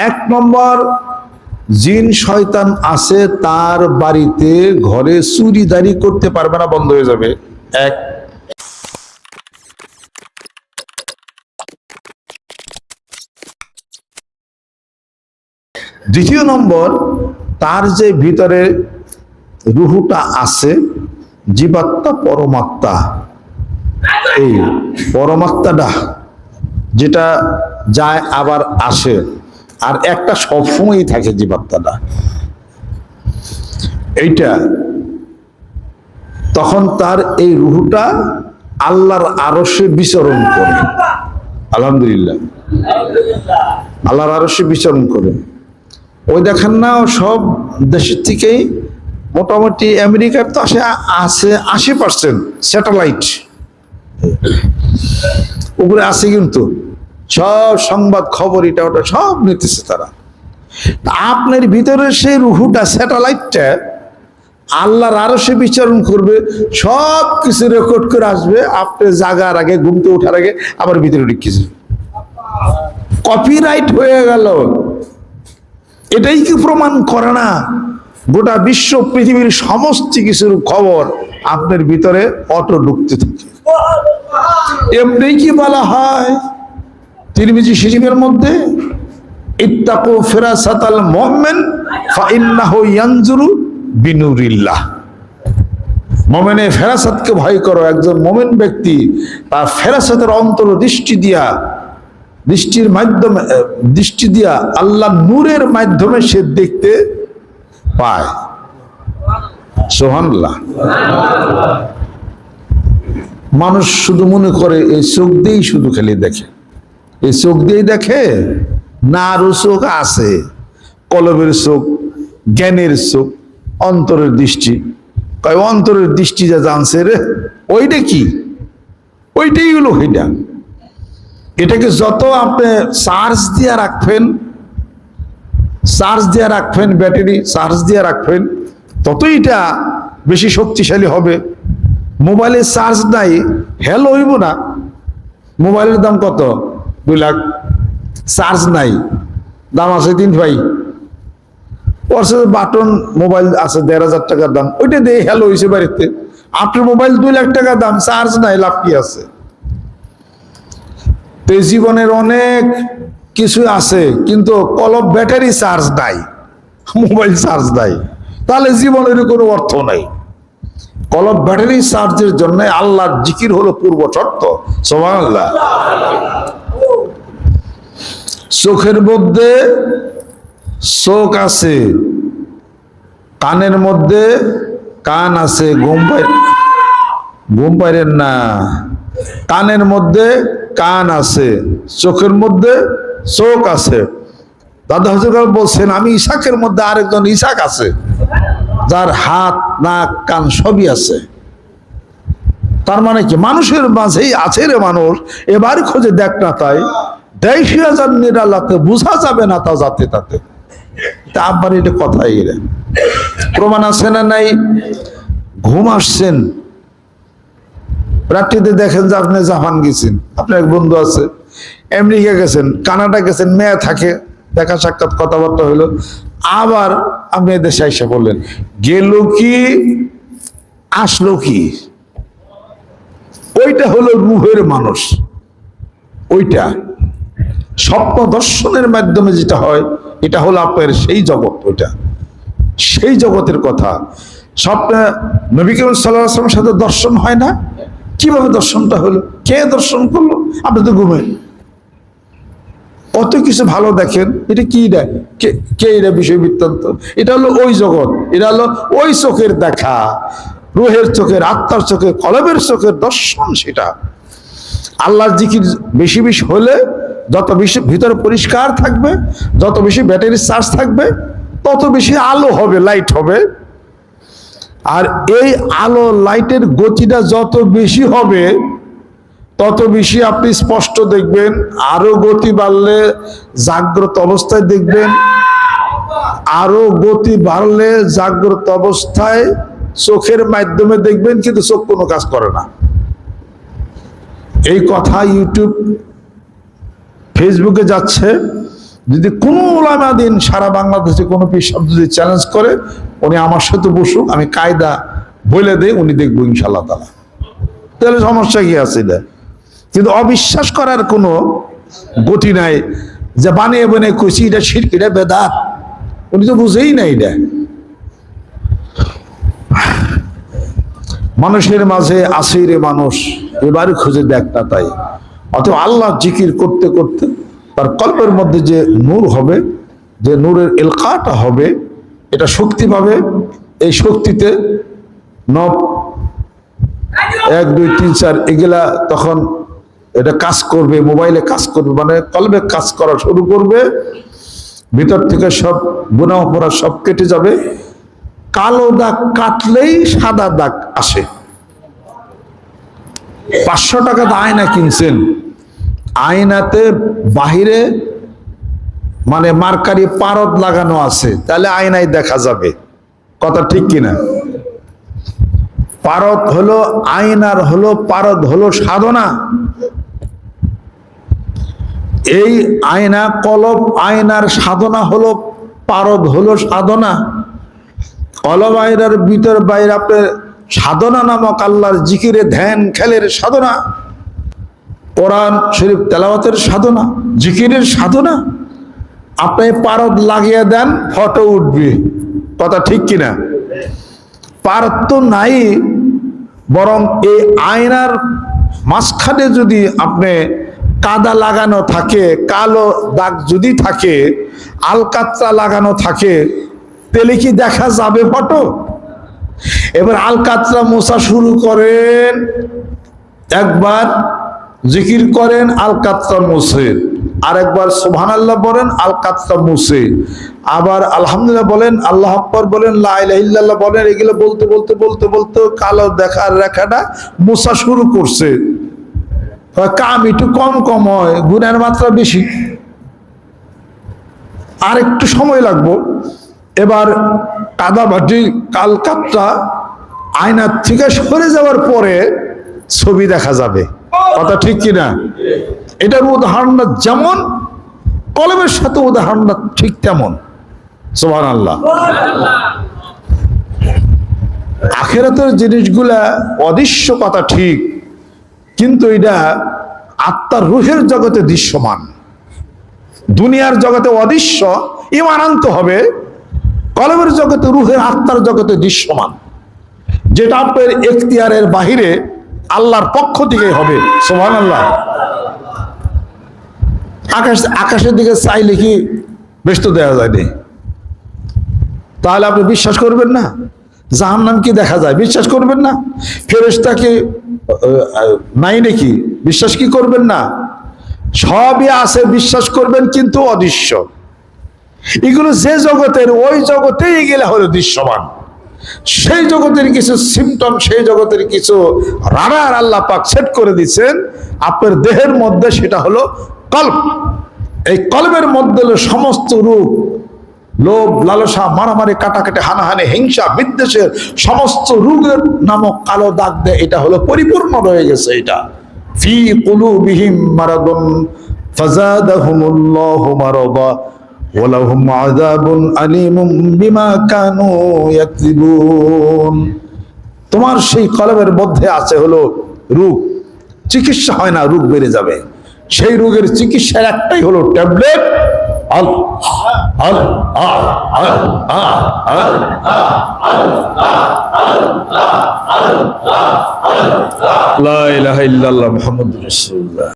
এক নম্বর, জিন শয়তান আছে তার বাড়িতে ঘরে চুরিদারি করতে পারবে না, বন্ধ হয়ে যাবে। এক। দ্বিতীয় নম্বর, তার যে ভিতরে রুহুটা আছে, জীবাত্মা পরমাত্মা, এই পরমাত্মাটা যেটা যায় আবার আসে, আর একটা সবসময়ই থাকে জীবাত্মাটা, এইটা তখন তার এই রুহুটা আল্লাহর আরশে বিচরণ করে। আলহামদুলিল্লাহ, আল্লাহর আরশে বিচরণ করে। ওই দেখেন না, সব দেশের থেকেই মোটামুটি আমেরিকার তো আছে 80% স্যাটেলাইট উপরে আছে, কিন্তু সব সংবাদ খবর এটা ওটা সব নিতেছে তারা। আপনার ভিতরে সেই রুহুটা, স্যাটেলাইটটা আল্লাহর আরশে বিচরণ করবে, সব কিছু রেকর্ড করে আসবে। আপনি জাগার আগে, ঘুমতে ওঠার আগে আবার ভিতরে রেখেছে, কপিরাইট হয়ে গেল। এটাই কি প্রমাণ করে না গোটা বিশ্ব পৃথিবীর সমস্ত কিছুর খবর আপনার ভিতরে অটো ঢুকতে থাকে? এমনি কি বলা হয় তিরমিজি শরীফের মধ্যে, ইত্তাকু ফিরাসাতাল মুমিন ফাইন্নাহু ইয়ানজুরু বিনুরিল্লাহ। মুমিনের ফেরাসাতকে ভয় করো। একজন মুমিন ব্যক্তি তার ফেরাসাতের অন্তর্দৃষ্টি দিয়া, দৃষ্টির মাধ্যমে, দৃষ্টি দিয়া আল্লাহ নূরের মাধ্যমে সে দেখতে পায়। সুবহানাল্লাহ। মানুষ শুধু মনে করে এই চোখ দিয়েই শুধু খালি দেখে, এই চোখ দিয়েই দেখে না, আরো চোখ আছে, কলবের চোখ, জ্ঞানের চোখ, অন্তরের দৃষ্টি। কয় অন্তরের দৃষ্টি যা জানছে রে, ওইটা কি? ওইটাই হলো ওইটা। এটাকে যত আপনি চার্জ দিয়ে রাখবেন, চার্জ দিয়ে রাখবেন, ব্যাটারি চার্জ দিয়ে রাখবেন, ততই এটা বেশি শক্তিশালী হবে। মোবাইলে চার্জ নাই, হ্যালো হইব না। মোবাইলের দাম কত? 2 লাখ। চার্জ নাই, দাম আছে 3 ভাই। বাটন মোবাইল আছে 1,500 টাকার দাম, ওইটা দিয়ে হ্যালো হয়েছে বাড়িতে। আপনার মোবাইল 2 লাখ টাকা দাম, চার্জ নাই, লাভ কি আছে? তো জীবনের অনেক কিছু আছে, কিন্তু কলব ব্যাটারি চার্জ নাই, মোবাইল চার্জ নাই, তাহলে জীবনের কোনো অর্থ নাই। কলব ব্যাটারি চার্জের জন্য আল্লাহর জিকির হলো পূর্ব শর্ত। সুবহানাল্লাহ। চোখের মধ্যে চোখ আছে, কানের মধ্যে কান আছে, ঘুম পাইরেন না। কানের মধ্যে কান আছে, চোখের মধ্যে চোখ আছে। দাদা হুজুর বলছেন, আমি ইসাকের মধ্যে আরেকজন ইসাক আছে, যার হাত, নাক, কান সবই আছে। তার মানে কি? মানুষের মাঝেই আছে রে মানুষ, এবার খোঁজে দেখ না তাই, দেশিয়া যান নিরালাতে বোঝা যাবে না তা যাতে তাতে। তা আবার এটা কথাই রে, প্রমাণ আছে না নাই? ঘুম আসছেন, রাত্রিতে দেখেন যে আপনি জাপান গেছেন, আপনার এক বন্ধু আছে, আমেরিকা গেছেন, কানাডা গেছেন, মেয়ে থাকে, দেখা সাক্ষাৎ কথাবার্তা হইলো, আবার আপনি দেশে এসে বললেন, গেল কি আসলো কি? ওইটা হলো রুহের মানুষ। ওইটা স্বপ্ন দর্শনের মাধ্যমে যেটা হয়, এটা হলো আপনার সেই জগৎ। ওইটা সেই জগতের কথা। স্বপ্নে নবী করিম সাল্লাল্লাহু আলাইহি ওয়াসাল্লামের সাথে দর্শন হয় না? কিভাবে দর্শনটা হলো? কে দর্শন করলো? আপনি তো ঘুমেন, কত কিছু ভালো দেখেন। এটা কি দেয়? কে এটা বিষয় বৃত্তান্ত? এটা হলো ওই জগৎ, এটা হলো ওই চোখের দেখা, রুহের চোখের, আত্মার চোখের, কলবের চোখের দর্শন। সেটা আল্লাহর জিকির বেশি বেশি হলে যত বেশি ভিতরে পরিষ্কার থাকবে, যত বেশি ব্যাটারি চার্জ থাকবে, তত বেশি আলো হবে, লাইট হবে। আর এই আলো লাইটের গতিটা যত বেশি হবে, তত বেশি আপনি স্পষ্ট দেখবেন। আরো গতি বাড়লে জাগ্রত অবস্থায় দেখবেন, আরো গতি বাড়লে জাগ্রত অবস্থায় চোখের মাধ্যমে দেখবেন, কিন্তু চোখ কোনো কাজ করে না। এই কথা ইউটিউব, ফেসবুকে যাচ্ছে, যদি কোনো ওলামা দিন সারা বাংলাদেশে কোনো পীর সাহেব যদি চ্যালেঞ্জ করে, উনি আমার সাথে বসুক, আমি কায়দা বলে দেই, উনি দেখবো ইনশাআল্লাহ তাআলা। তাহলে সমস্যা কি আছে? কিন্তু অবিশ্বাস করার কোনো গতি নাই, যে বানিয়ে বানিয়ে কইছি এটা শিরক, এটা বেদাত, উনি তো বুঝেই না। এটা মানুষের মাঝে আসিরে মানুষ এবারে খুঁজে দেখ না। তাই অতএব আল্লাহ জিকির করতে করতে তার কল্পের মধ্যে যে নূর হবে, যে নূরের এলকাটা হবে, এটা শক্তি পাবে। এই শক্তিতে 1 2 3 4 এগুলা তখন এটা কাজ করবে, মোবাইলে কাজ করবে, মানে কলবে কাজ করা শুরু করবে। ভিতর থেকে সব গুনাহ অপরাধ সব কেটে যাবে। কালো দাগ কাটলেই সাদা দাগ আসে। 500 টাকাতে আয়না কিনছেন, আয়নাতে বাহিরে মানে মার্কারি পারদ লাগানো আছে, তাহলে আয়নায় দেখা যাবে। কথা ঠিক কিনা? পারদ হলো আয়নার হলো, পারদ হলো সাধনা। এই আয়না কলব, আয়নার সাধনা হলো, পারদ হলো সাধনা। কলব আয়নার ভিতর বাইরে আপনার সাধনা নামক আল্লাহর জিকিরে ধ্যান খেলের সাধনা, কোরআন শরীফ তেলাওয়াতের সাধনা, জিকিরের সাধনা। আপনি পারদ লাগিয়ে দেন, ফটো উঠবে। কথা ঠিক কিনা? পারদ তো নাই, বরং এই আয়নার মাঝখানে যদি আপনি কাদা লাগানো থাকে, কালো দাগ যদি থাকে, আলকাতরা লাগানো থাকে, তাহলে কি দেখা যাবে ফটো? এবার আলকাতরা মোছা শুরু করেন, একবার জিকির করেন, আলকাতরা মোছেন, আরেকবার সুবহানাল্লাহ বলেন, আলকাতরা মোছে, আবার আলহামদুলিল্লাহ বলেন, আল্লাহু আকবার বলেন, লা ইলাহা ইল্লাল্লাহ বলেন। এগুলো বলতে বলতে বলতে বলতে কালো দেখার রেখাটা মোছা শুরু করছে। কাম একটু কম কম হয়, গুণের মাত্রা বেশি, আর একটু সময় লাগবে। এবার কাদা ভাটি কালকাতটা আয়নার থেকে সরে যাওয়ার পরে ছবি দেখা যাবে। কথা ঠিক কিনা? এটার উদাহরণটা যেমন, কলমের সাথে উদাহরণটা ঠিক তেমন। সুবহানাল্লাহ। আখিরাতের জিনিসগুলা অদৃশ্য, কথা ঠিক, কিন্তু এটা আত্মার রুহের জগতে দৃশ্যমান। দুনিয়ার জগতে অদৃশ্য, ঈমান আনতে হবে। কলমের জগতে, রুহের আত্মার জগতে দৃশ্যমান, যেটা আপনার এখতিয়ারের বাহিরে আল্লাহর পক্ষ থেকে হবে। সুবহানাল্লাহ। আকাশের দিকে চাইলে কি বেশি দেওয়া যায়নি? তাহলে আপনি বিশ্বাস করবেন না? জাহান্নাম কি দেখা যায়? বিশ্বাস করবেন না? ফেরেশতা কি নাই নাকি? বিশ্বাস কি করবেন না? সবই আছে, বিশ্বাস করবেন, কিন্তু অদৃশ্য। এগুলো যে জগতের, ওই জগতেই গেলে হলো দৃশ্যমান। সেই জগতের কিছু সিমটম, সেই জগতের কিছু রাডার আল্লাহ পাক সেট করে দিচ্ছেন আপনার দেহের মধ্যে, সেটা হলো কলব। এই কলবের মধ্যে সমস্ত রূপ, লোভ, লালসা, মারামারি, কাটাকাটি, হানাহানি, হিংসা, বিদ্বেষের সমস্ত রোগের নামক কালো দাগ দেয়। এটা হলো পরিপূর্ণ রয়ে গেছে। এটা ফি কুলুবিহিম মারাদুন ফাযাদাহুমুল্লাহু মারাদা ওয়া লাহুম আযাবুন আলীমুম বিমা কানু ইয়াকযিবুন। তোমার সেই কলবের মধ্যে আছে হলো রোগ, চিকিৎসা হয় না, রোগ বেড়ে যাবে। সেই রোগের চিকিৎসার একটাই হলো ট্যাবলেট, লা ইলাহা ইল্লাল্লাহ মুহাম্মাদুর রাসূলুল্লাহ।